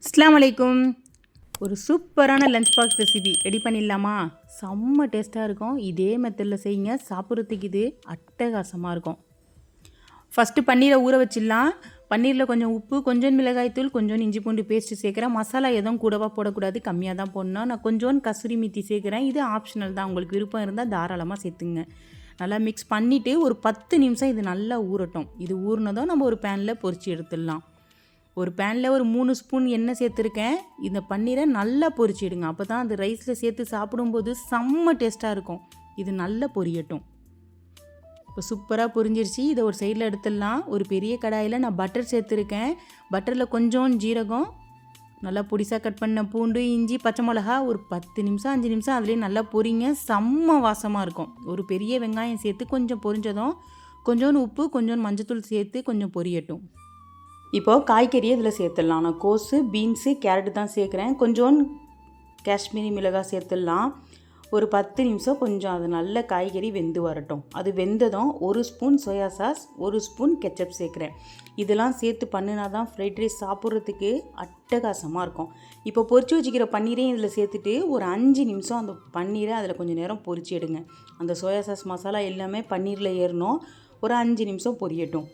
அஸ்ஸலாமு அலைக்கும். ஒரு சூப்பரான லஞ்ச் பாக்ஸ் ரெசிபி ரெடி பண்ணிடலாமா? செம்ம டேஸ்ட்டாக இருக்கும். இதே மெத்தடில் செய்யுங்க. சாப்பிட்றதுக்கு இது அட்டகாசமாக இருக்கும். ஃபஸ்ட்டு பன்னீரை ஊற வச்சிடலாம். பன்னீரில் கொஞ்சம் உப்பு, கொஞ்சம் மிளகாய்த்தூள், கொஞ்சம் இஞ்சி பூண்டு பேஸ்ட்டு சேர்க்குறேன். மசாலா எதுவும் கூடவா போடக்கூடாது, கம்மியாக தான் போடணும். நான் கொஞ்சோண்டு கசூரி மீத்தி சேர்க்குறேன். இது ஆப்ஷனல் தான், உங்களுக்கு விருப்பம் இருந்தால் தாராளமாக சேர்த்துங்க. நல்லா மிக்ஸ் பண்ணிவிட்டு ஒரு 10 நிமிஷம் இது நல்லா ஊறட்டும். இது ஊறினதும் நம்ம ஒரு பேனில் பொரித்து எடுத்துடலாம். ஒரு பேனில் ஒரு 3 ஸ்பூன் எண்ணெய் சேர்த்துருக்கேன். இந்த பன்னீரை நல்லா பொரிச்சிடுங்க. அப்போ தான் அந்த ரைஸில் சேர்த்து சாப்பிடும்போது செம்ம டேஸ்ட்டாக இருக்கும். இது நல்லா பொரியட்டும். இப்போ சூப்பராக பொரிஞ்சிருச்சு. இதை ஒரு சைடில் எடுத்துடலாம். ஒரு பெரிய கடாயில் நான் பட்டர் சேர்த்துருக்கேன். பட்டரில் கொஞ்சம் ஜீரகம், நல்லா பொடிசாக கட் பண்ண பூண்டு, இஞ்சி, பச்சை மிளகா ஒரு 10 நிமிஷம் 5 நிமிஷம் அதுலேயே நல்லா பொரிங்க. செம்ம வாசமாக இருக்கும். ஒரு பெரிய வெங்காயம் சேர்த்து கொஞ்சம் பொரிஞ்சதும் கொஞ்சோண்டு உப்பு, கொஞ்சோண்டு மஞ்சத்தூள் சேர்த்து கொஞ்சம் பொரியட்டும். இப்போது காய்கறியை இதில் சேர்த்துடலாம். நான் கோஸு, பீன்ஸு, கேரட்டு தான் சேர்க்குறேன். கொஞ்சோண்டு காஷ்மீரி மிளகாய் சேர்த்துடலாம். ஒரு 10 நிமிஷம் கொஞ்சம் அது நல்ல காய்கறி வெந்து வரட்டும். அது வெந்ததும் 1 spoon soya sauce, 1 spoon ketchup சேர்க்குறேன். இதெல்லாம் சேர்த்து பண்ணினா தான் ஃப்ரைட் ரைஸ் சாப்பிட்றதுக்கு அட்டகாசமாக இருக்கும். இப்போ பொரிச்சு வச்சுக்கிற பன்னீரையும் இதில் சேர்த்துட்டு ஒரு 5 நிமிஷம் அந்த பன்னீரை அதில் கொஞ்சம் நேரம் பொரிச்சு எடுங்க. அந்த சோயா சாஸ் மசாலா எல்லாமே பன்னீரில் ஏறணும். ஒரு 5 நிமிஷம் பொரியட்டும்.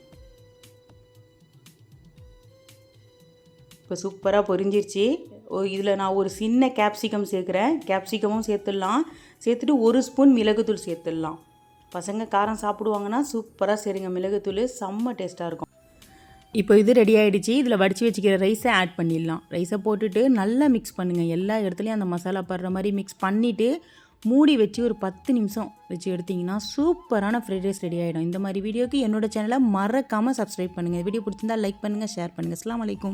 இப்போ சூப்பராக பொரிஞ்சிருச்சு. இதில் நான் ஒரு சின்ன கேப்சிகம் சேர்க்குறேன். கேப்சிகமும் சேர்த்துடலாம். சேர்த்துட்டு 1 ஸ்பூன் மிளகுத்தூள் சேர்த்துடலாம். பசங்க காரம் சாப்பிடுவாங்கன்னா சூப்பராக சேருங்க. மிளகுத்தூள் செம்ம டேஸ்ட்டாக இருக்கும். இப்போ இது ரெடி ஆகிடுச்சு. இதில் வடித்து வச்சுக்கிற ரைஸை ஆட் பண்ணிடலாம். ரைஸை போட்டுட்டு நல்லா மிக்ஸ் பண்ணுங்கள். எல்லா இடத்துலையும் அந்த மசாலா படுற மாதிரி மிக்ஸ் பண்ணிவிட்டு மூடி வச்சு ஒரு 10 நிமிஷம் வச்சு எடுத்திங்கன்னா சூப்பரான ஃப்ரைட் ரைஸ் ரெடி ஆகிடும். இந்த மாதிரி வீடியோக்கு என்னோடய சேனலை மறக்காமல் சப்ஸ்கிரைப் பண்ணுங்கள். வீடியோ பிடிச்சிருந்தால் லைக் பண்ணுங்கள், ஷேர் பண்ணுங்கள். அஸ்ஸலாமு அலைக்கும்.